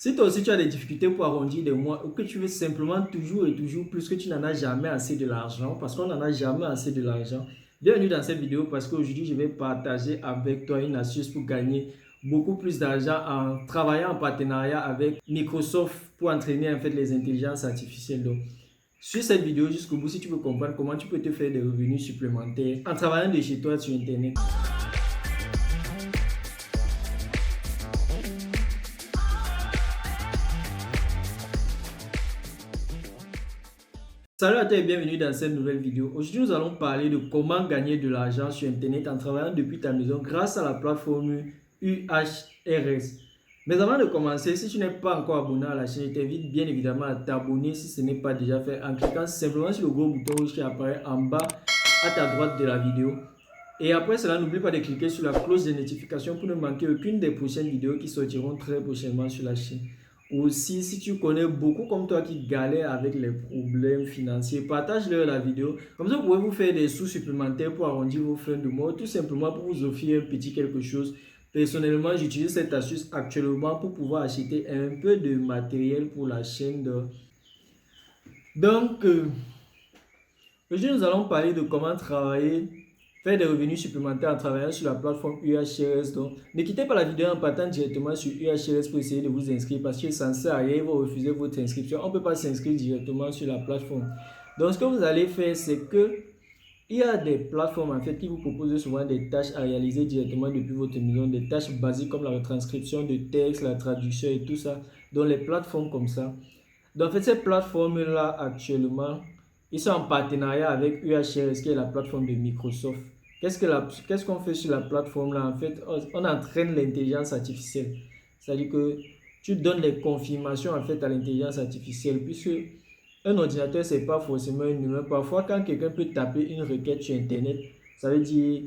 Si toi aussi tu as des difficultés pour arrondir des mois ou que tu veux simplement toujours et toujours plus, que tu n'en as jamais assez de l'argent, parce qu'on n'en a jamais assez de l'argent, bienvenue dans cette vidéo parce qu'aujourd'hui je vais partager avec toi une astuce pour gagner beaucoup plus d'argent en travaillant en partenariat avec Microsoft pour entraîner en fait les intelligences artificielles. Donc, sur cette vidéo jusqu'au bout, si tu veux comprendre comment tu peux te faire des revenus supplémentaires en travaillant de chez toi sur Internet. Salut à toi et bienvenue dans cette nouvelle vidéo. Aujourd'hui, nous allons parler de comment gagner de l'argent sur Internet en travaillant depuis ta maison grâce à la plateforme UHRS. Mais avant de commencer, si tu n'es pas encore abonné à la chaîne, je t'invite bien évidemment à t'abonner si ce n'est pas déjà fait en cliquant simplement sur le gros bouton rouge qui apparaît en bas à ta droite de la vidéo. Et après cela, n'oublie pas de cliquer sur la cloche de notification pour ne manquer aucune des prochaines vidéos qui sortiront très prochainement sur la chaîne. Aussi, si tu connais beaucoup comme toi qui galèrent avec les problèmes financiers, partage-leur la vidéo. Comme ça, vous pouvez vous faire des sous supplémentaires pour arrondir vos fins de mois, tout simplement pour vous offrir un petit quelque chose. Personnellement, j'utilise cette astuce actuellement pour pouvoir acheter un peu de matériel pour la chaîne. Donc, aujourd'hui, nous allons parler de comment travailler, faire des revenus supplémentaires en travaillant sur la plateforme UHRS. Donc, ne quittez pas la vidéo en partant directement sur UHRS pour essayer de vous inscrire parce que ça ne sert à rien, ils vont refuser votre inscription. On ne peut pas s'inscrire directement sur la plateforme. Donc, ce que vous allez faire, c'est que il y a des plateformes en fait qui vous proposent souvent des tâches à réaliser directement depuis votre maison, des tâches basiques comme la retranscription de texte, la traduction et tout ça. Donc, les plateformes comme ça. Donc, en fait, ces plateformes-là, actuellement, ils sont en partenariat avec UHRS, qui est la plateforme de Microsoft. Qu'est-ce qu'on fait sur la plateforme-là? En fait, on entraîne l'intelligence artificielle. C'est-à-dire que tu donnes des confirmations en fait à l'intelligence artificielle, puisque un ordinateur, ce n'est pas forcément un humain. Parfois, quand quelqu'un peut taper une requête sur Internet, ça veut dire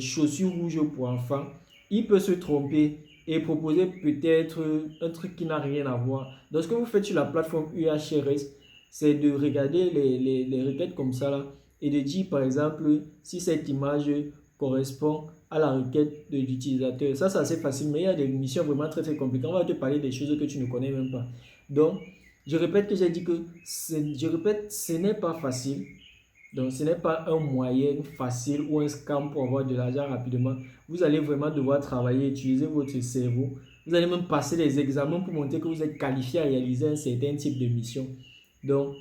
chaussures rouges pour enfants, il peut se tromper et proposer peut-être un truc qui n'a rien à voir. Donc, ce que vous faites sur la plateforme UHRS, c'est de regarder les requêtes comme ça là, et de dire par exemple si cette image correspond à la requête de l'utilisateur. Ça, c'est assez facile, mais il y a des missions vraiment très très compliquées. On va te parler des choses que tu ne connais même pas. Donc, je répète que j'ai dit que ce n'est pas facile. Donc, ce n'est pas un moyen facile ou un scam pour avoir de l'argent rapidement. Vous allez vraiment devoir travailler, utiliser votre cerveau. Vous allez même passer des examens pour montrer que vous êtes qualifié à réaliser un certain type de mission. Donc,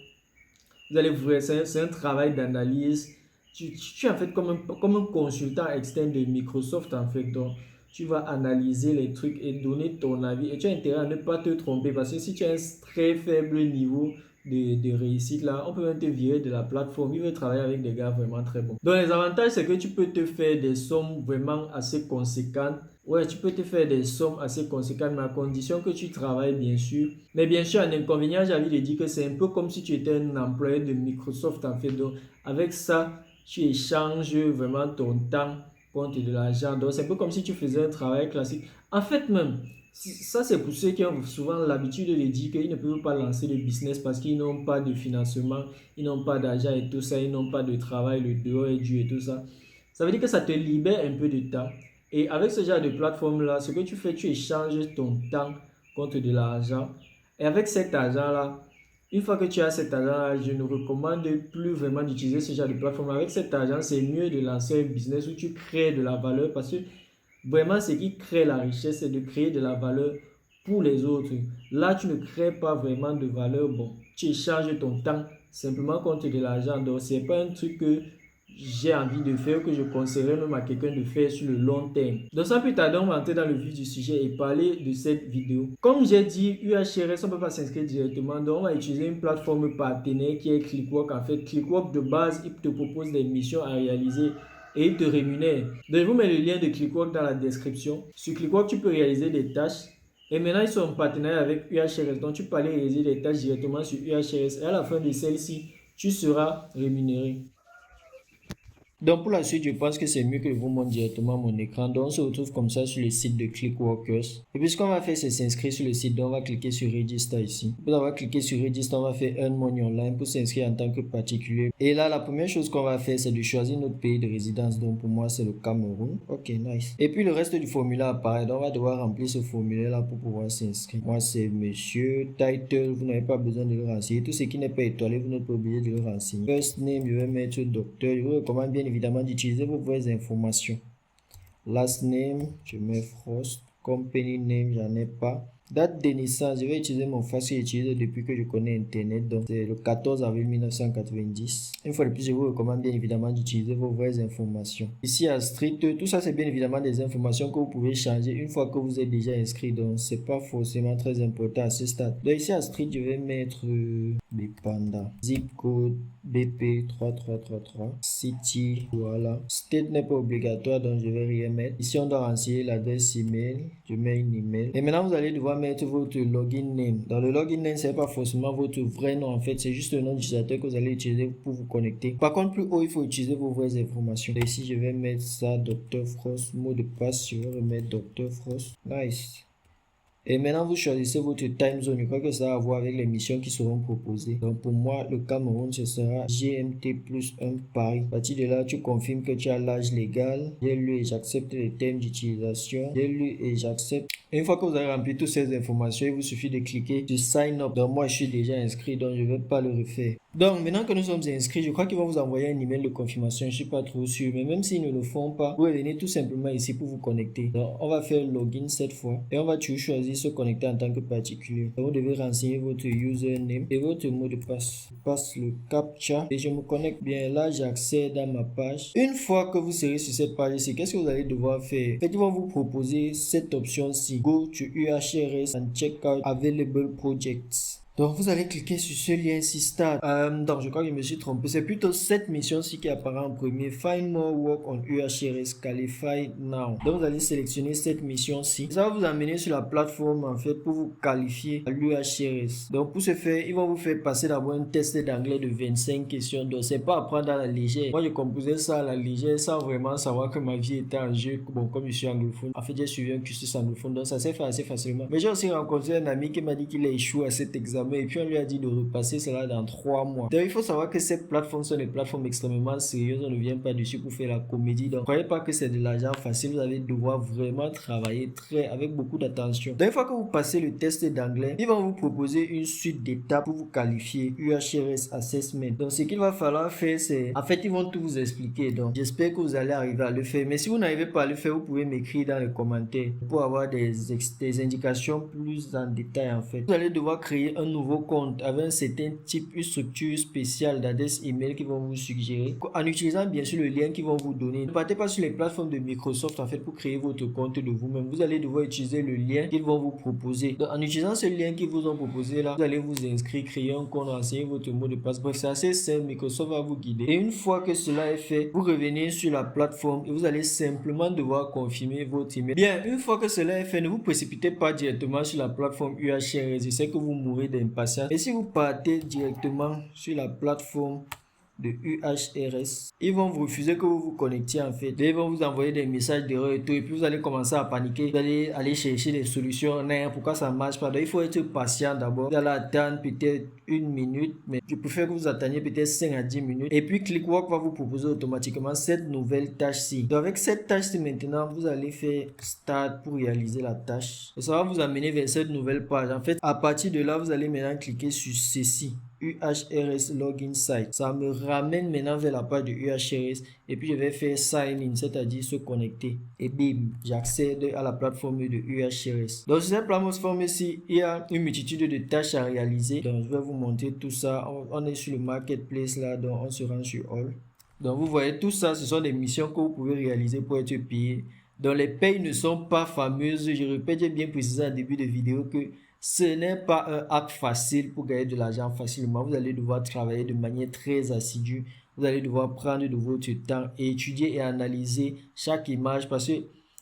vous allez voir, c'est un travail d'analyse. Tu es en fait comme un consultant externe de Microsoft en fait. Donc, tu vas analyser les trucs et donner ton avis. Et tu as intérêt à ne pas te tromper parce que si tu as un très faible niveau de réussite là, on peut même te virer de la plateforme. Il veut travailler avec des gars vraiment très bons. Donc, les avantages, c'est que tu peux te faire des sommes vraiment assez conséquentes. Ouais, tu peux te faire des sommes assez conséquentes, mais à condition que tu travailles, bien sûr. Mais bien sûr, un inconvénient, j'ai envie de dire que c'est un peu comme si tu étais un employé de Microsoft, en fait. Donc, avec ça, tu échanges vraiment ton temps contre de l'argent. Donc, c'est un peu comme si tu faisais un travail classique. En fait, même, ça, c'est pour ceux qui ont souvent l'habitude de dire qu'ils ne peuvent pas lancer le business parce qu'ils n'ont pas de financement, ils n'ont pas d'argent et tout ça, ils n'ont pas de travail, le dehors est dur et tout ça. Ça veut dire que ça te libère un peu de temps. Et avec ce genre de plateforme-là, ce que tu fais, tu échanges ton temps contre de l'argent. Et avec cet argent-là, une fois que tu as cet argent-là, je ne recommande plus vraiment d'utiliser ce genre de plateforme. Avec cet argent, c'est mieux de lancer un business où tu crées de la valeur parce que vraiment, ce qui crée la richesse, c'est de créer de la valeur pour les autres. Là, tu ne crées pas vraiment de valeur. Bon, tu échanges ton temps simplement contre de l'argent. Donc, ce n'est pas un truc que j'ai envie de faire, que je conseillerais même à quelqu'un de faire sur le long terme. Donc sans plus tarder, on va entrer dans le vif du sujet et parler de cette vidéo. Comme j'ai dit, UHRS, on ne peut pas s'inscrire directement, donc on va utiliser une plateforme partenaire qui est Clickwork. En fait, Clickwork de base, il te propose des missions à réaliser et il te rémunère. Donc je vous mets le lien de Clickwork dans la description. Sur Clickwork, tu peux réaliser des tâches. Et maintenant, ils sont en partenariat avec UHRS, donc tu peux aller réaliser des tâches directement sur UHRS. Et à la fin de celle-ci, tu seras rémunéré. Donc pour la suite, je pense que c'est mieux que je vous montre directement mon écran. Donc on se retrouve comme ça sur le site de Clickworkers. Et puis ce qu'on va faire, c'est s'inscrire sur le site. Donc on va cliquer sur Register ici. Après avoir cliqué sur Register, on va faire Earn Money Online pour s'inscrire en tant que particulier. Et là, la première chose qu'on va faire, c'est de choisir notre pays de résidence. Donc pour moi, c'est le Cameroun. Ok, nice. Et puis le reste du formulaire apparaît. Donc on va devoir remplir ce formulaire là pour pouvoir s'inscrire. Moi, c'est monsieur. Title, vous n'avez pas besoin de le renseigner. Tout ce qui n'est pas étoilé, vous n'êtes pas obligé de le renseigner. First name, je vais mettre docteur. Je vous recommande bien évidemment d'utiliser vos vraies informations. Last name, je mets Frost. Company name, j'en ai pas. Date de naissance, je vais utiliser mon fax que j'utilise depuis que je connais Internet. Donc, c'est le 14 avril 1990. Une fois de plus, je vous recommande bien évidemment d'utiliser vos vraies informations. Ici, à Street, tout ça, c'est bien évidemment des informations que vous pouvez changer une fois que vous êtes déjà inscrit. Donc, c'est pas forcément très important à ce stade. Donc, ici, à Street, je vais mettre Bipanda. Zip code BP 3333. City, voilà. State n'est pas obligatoire, donc je vais rien mettre. Ici, on doit renseigner l'adresse email. Je mets une email. Et maintenant, vous allez devoir mettre votre login name. Dans le login name, c'est pas forcément votre vrai nom en fait, c'est juste le nom d'utilisateur que vous allez utiliser pour vous connecter. Par contre, plus haut, il faut utiliser vos vraies informations. Et ici, je vais mettre ça, Dr. Frost. Mot de passe, je vais remettre Dr. Frost. Nice. Et maintenant, vous choisissez votre time zone. Je crois que ça a à voir avec les missions qui seront proposées. Donc, pour moi, le Cameroun, ce sera GMT plus 1 Paris. À partir de là, tu confirmes que tu as l'âge légal. J'ai lu et j'accepte les termes d'utilisation. J'ai lu et j'accepte. Et une fois que vous avez rempli toutes ces informations, il vous suffit de cliquer sur Sign Up. Donc, moi, je suis déjà inscrit, donc je ne vais pas le refaire. Donc, maintenant que nous sommes inscrits, je crois qu'ils vont vous envoyer un email de confirmation. Je ne suis pas trop sûr, mais même s'ils ne le font pas, vous revenez tout simplement ici pour vous connecter. Donc, on va faire login cette fois et on va toujours choisir se connecter en tant que particulier. Donc, vous devez renseigner votre username et votre mot de passe. Je passe le captcha et je me connecte bien. Là, j'accède à ma page. Une fois que vous serez sur cette page ici, qu'est-ce que vous allez devoir faire? En fait, ils vont vous proposer cette option-ci. Go to UHRS and check out available projects. Donc, vous allez cliquer sur ce lien-ci start. Donc, je crois que je me suis trompé. C'est plutôt cette mission-ci qui apparaît en premier. Find more work on UHRS Qualify now. Donc, vous allez sélectionner cette mission-ci. Ça va vous amener sur la plateforme, en fait, pour vous qualifier à l'UHRS. Donc, pour ce faire, ils vont vous faire passer d'abord un test d'anglais de 25 questions. Donc, c'est pas à prendre à la légère. Moi, je composais ça à la légère sans vraiment savoir que ma vie était en jeu. Bon, comme je suis anglophone, en fait, j'ai suivi un cursus anglophone. Donc, ça s'est fait assez facilement. Mais j'ai aussi rencontré un ami qui m'a dit qu'il a échoué à cet examen. Et puis on lui a dit de repasser cela dans 3 mois. Donc il faut savoir que ces plateformes sont des plateformes extrêmement sérieuses. On ne vient pas dessus pour faire la comédie. Donc ne croyez pas que c'est de l'argent facile. Vous allez devoir vraiment travailler avec beaucoup d'attention. Donc une fois que vous passez le test d'anglais, ils vont vous proposer une suite d'étapes pour vous qualifier. UHRS Assessment. Donc ce qu'il va falloir faire, c'est... En fait, ils vont tout vous expliquer. Donc j'espère que vous allez arriver à le faire. Mais si vous n'arrivez pas à le faire, vous pouvez m'écrire dans les commentaires pour avoir des indications plus en détail en fait. Vous allez devoir créer un nouveau compte avec un certain type, une structure spéciale d'adresse email qu'ils vont vous suggérer en utilisant bien sûr le lien qu'ils vont vous donner. Ne partez pas sur les plateformes de Microsoft en fait pour créer votre compte de vous-même. Vous allez devoir utiliser le lien qu'ils vont vous proposer. Donc, en utilisant ce lien qu'ils vous ont proposé là, vous allez vous inscrire, créer un compte, renseigner votre mot de passe. Bref, c'est assez simple. Microsoft va vous guider. Et une fois que cela est fait, vous revenez sur la plateforme et vous allez simplement devoir confirmer votre email. Bien, une fois que cela est fait, ne vous précipitez pas directement sur la plateforme UHRS. Je sais que vous mourrez d'impatience. Et si vous partez directement sur la plateforme de UHRS, ils vont vous refuser que vous vous connectiez en fait. Ils vont vous envoyer des messages d'erreur et tout, et puis vous allez commencer à paniquer. Vous allez aller chercher des solutions. Non, pourquoi ça marche pas? Donc il faut être patient d'abord. Vous allez attendre peut-être 1 minute, mais je préfère que vous attendiez peut-être 5 à 10 minutes. Et puis Clickwork va vous proposer automatiquement cette nouvelle tâche-ci. Donc avec cette tâche-ci maintenant, vous allez faire Start pour réaliser la tâche. Et ça va vous amener vers cette nouvelle page. En fait, à partir de là, vous allez maintenant cliquer sur ceci. UHRS Login Site. Ça me ramène maintenant vers la page de UHRS et puis je vais faire Sign In, c'est-à-dire se connecter. Et bim, j'accède à la plateforme de UHRS. Donc sur cette plateforme-ci, il y a une multitude de tâches à réaliser. Donc je vais vous montrer tout ça. On est sur le Marketplace là, donc on se rend sur All. Donc vous voyez tout ça, ce sont des missions que vous pouvez réaliser pour être payé. Donc les payes ne sont pas fameuses. Je répète, j'ai bien précisé en début de vidéo que ce n'est pas un acte facile pour gagner de l'argent facilement. Vous allez devoir travailler de manière très assidue. Vous allez devoir prendre de votre temps et étudier et analyser chaque image parce que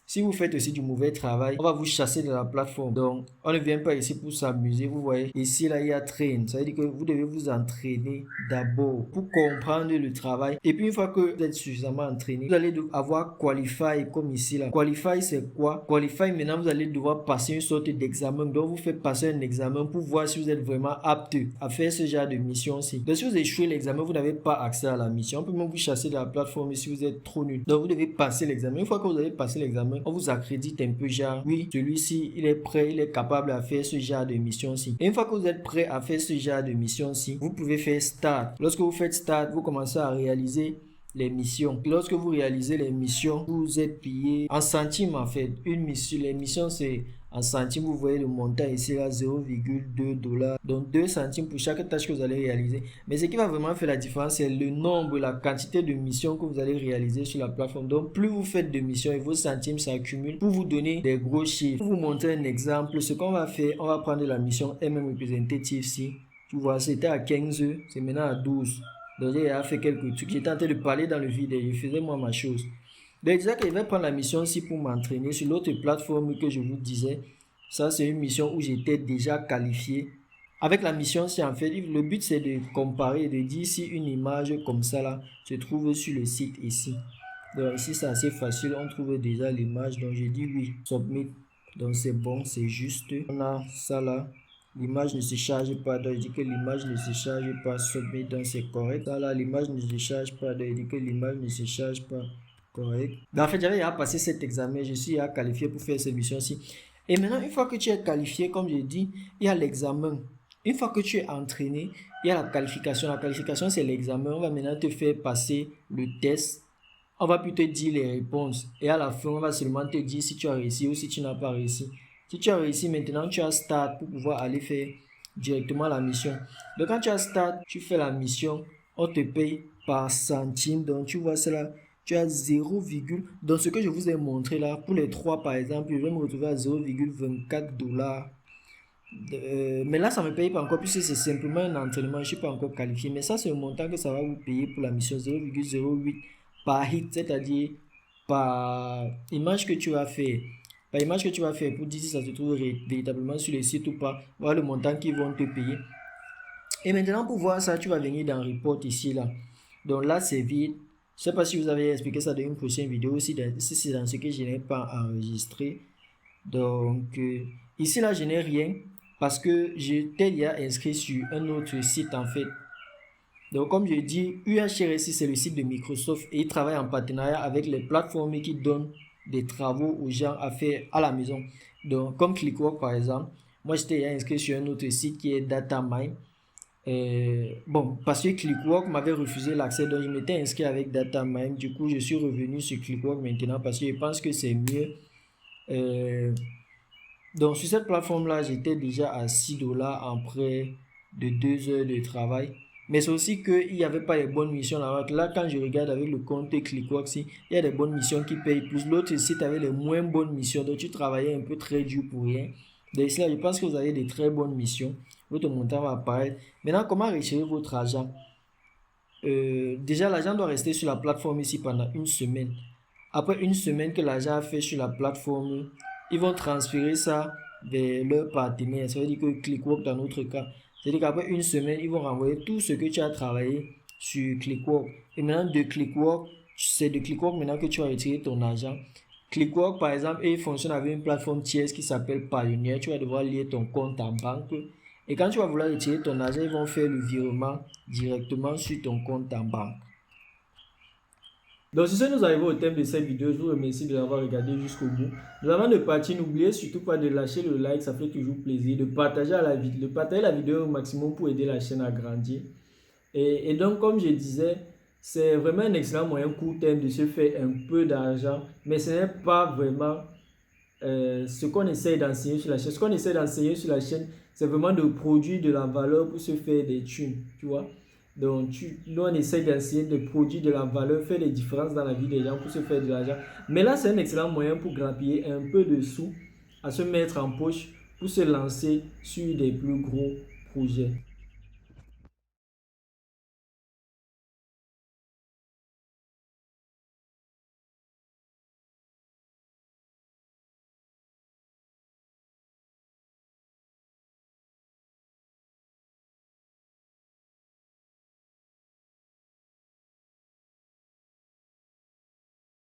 Si vous faites aussi du mauvais travail, on va vous chasser de la plateforme. Donc, on ne vient pas ici pour s'amuser. Vous voyez, ici, là, il y a train. Ça veut dire que vous devez vous entraîner d'abord pour comprendre le travail. Et puis, une fois que vous êtes suffisamment entraîné, vous allez avoir Qualify comme ici, là. Qualify, c'est quoi? Qualify, maintenant, vous allez devoir passer une sorte d'examen. Donc, vous faites passer un examen pour voir si vous êtes vraiment apte à faire ce genre de mission-ci. Donc, si vous échouez l'examen, vous n'avez pas accès à la mission. On peut même vous chasser de la plateforme si vous êtes trop nul. Donc, vous devez passer l'examen. Une fois que vous avez passé l'examen, on vous accrédite un peu, genre, oui, celui-ci, il est prêt, il est capable à faire ce genre de mission-ci. Et une fois que vous êtes prêt à faire ce genre de mission-ci, vous pouvez faire Start. Lorsque vous faites Start, vous commencez à réaliser les missions. Lorsque vous réalisez les missions, vous êtes payé en centimes en fait. Une mission, les missions c'est en centimes. Vous voyez le montant ici là, 0,2 $. Donc 2 centimes pour chaque tâche que vous allez réaliser. Mais ce qui va vraiment faire la différence, c'est le nombre, la quantité de missions que vous allez réaliser sur la plateforme. Donc plus vous faites de missions et vos centimes s'accumulent pour vous donner des gros chiffres. Pour vous montrer un exemple, ce qu'on va faire, on va prendre la mission MM Representative ici. Tu vois, c'était à 15 heures, c'est maintenant à 12. Donc j'ai fait quelques trucs. J'étais en train de parler dans le vide et je faisais moi ma chose. Donc je vais prendre la mission ici pour m'entraîner sur l'autre plateforme que je vous disais. Ça c'est une mission où j'étais déjà qualifié. Avec la mission, c'est en fait, le but c'est de comparer, de dire si une image comme ça là se trouve sur le site ici. Donc ici c'est assez facile, on trouve déjà l'image. Donc j'ai dit oui, submit. Donc c'est bon, c'est juste. On a ça là. L'image ne se charge pas, donc je dis que l'image ne se charge pas, submit, donc c'est correct. Là, l'image ne se charge pas, donc je dis que l'image ne se charge pas, correct. Donc en fait, j'avais passé cet examen, je suis qualifié pour faire cette mission-ci. Et maintenant, une fois que tu es qualifié, comme je dis, il y a l'examen. Une fois que tu es entraîné, il y a la qualification. La qualification, c'est l'examen. On va maintenant te faire passer le test. On va plus te dire les réponses. Et à la fin, on va seulement te dire si tu as réussi ou si tu n'as pas réussi. Si tu as réussi, maintenant tu as Start pour pouvoir aller faire directement la mission. Donc quand tu as Start, tu fais la mission, on te paye par centime. Donc tu vois cela, tu as 0, dans ce que je vous ai montré là, pour les 3 par exemple, je vais me retrouver à 0,24 $. Mais là ça ne me paye pas encore puisque c'est simplement un entraînement, je ne suis pas encore qualifié. Mais ça c'est le montant que ça va vous payer pour la mission, 0,08 par hit, c'est-à-dire par image que tu vas faire. Par image que tu vas faire pour dire si ça se trouve véritablement sur le site ou pas. Voilà le montant qu'ils vont te payer. Et maintenant pour voir ça, tu vas venir dans Report ici là. Donc là c'est vide. Je ne sais pas si vous avez expliqué ça dans une prochaine vidéo, si c'est dans ce que je n'ai pas enregistré. Donc ici là je n'ai rien parce que j'étais déjà inscrit sur un autre site en fait. Donc comme je dis, UHRS c'est le site de Microsoft et il travaille en partenariat avec les plateformes qui donnent des travaux aux gens à faire à la maison. Donc comme Clickwork par exemple, moi j'étais inscrit sur un autre site qui est DataMine. Bon, parce que Clickwork m'avait refusé l'accès, donc je m'étais inscrit avec DataMine. Du coup je suis revenu sur Clickwork maintenant parce que je pense que c'est mieux. Donc sur cette plateforme là j'étais déjà à 6 $ en près de 2 heures de travail. Mais c'est aussi qu'il n'y avait pas les bonnes missions là-bas. Là, quand je regarde avec le compte Clickwork, il y a des bonnes missions qui payent plus. L'autre site avait les moins bonnes missions. Donc, tu travaillais un peu très dur pour rien. Donc, ici, là, je pense que vous avez des très bonnes missions. Votre montant va apparaître. Maintenant, comment retirer votre argent? Déjà, l'argent doit rester sur la plateforme ici pendant une semaine. Après une semaine que l'argent a fait sur la plateforme, ils vont transférer ça vers leur partenaire. Ça veut dire que Clickwork, dans notre cas, c'est-à-dire qu'après une semaine, ils vont renvoyer tout ce que tu as travaillé sur Clickwork. Et maintenant, de Clickwork, c'est de Clickwork maintenant que tu as retiré ton argent. Clickwork, par exemple, il fonctionne avec une plateforme tierce qui s'appelle Pioneer. Tu vas devoir lier ton compte en banque. Et quand tu vas vouloir retirer ton argent, ils vont faire le virement directement sur ton compte en banque. Donc, sur ce, nous arrivons au thème de cette vidéo. Je vous remercie de l'avoir regardé jusqu'au bout. Mais avant de partir, n'oubliez surtout pas de lâcher le like, ça fait toujours plaisir. De partager la vidéo au maximum pour aider la chaîne à grandir. Et donc, comme je disais, c'est vraiment un excellent moyen court terme de se faire un peu d'argent. Mais ce n'est pas vraiment ce qu'on essaie d'enseigner sur la chaîne. Ce qu'on essaie d'enseigner sur la chaîne, c'est vraiment de produire de la valeur pour se faire des thunes, tu vois. Donc, nous, on essaie d'essayer de produire de la valeur, faire des différences dans la vie des gens pour se faire de l'argent. Mais là, c'est un excellent moyen pour grappiller un peu de sous, à se mettre en poche pour se lancer sur des plus gros projets.